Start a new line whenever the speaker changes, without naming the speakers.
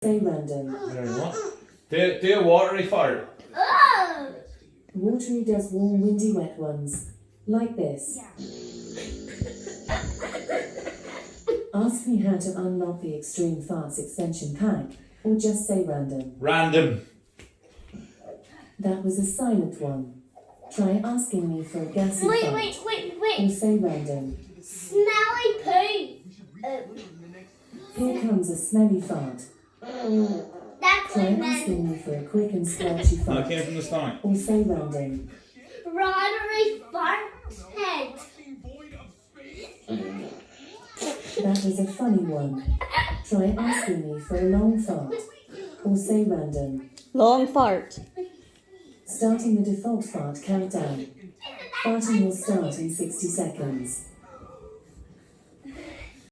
Say random.
What? Do a watery fart.
Watery does warm, windy, wet ones. Like this. Ask me how to unlock the Extreme Farts extension pack, or just say random.
Random.
That was a silent one. Try asking me for a gassy fart. Or say random.
Smelly poo.
Here comes a smelly fart.
That's
Try
what I
asking
meant.
me for a quick and splotchy
That
fart.
came from the stomach.
Or say random.
Rotary fart head.
That was a funny one. Try asking me for a long fart. Or say random.
Long fart.
Starting the default fart countdown. Farting will start in 60 seconds.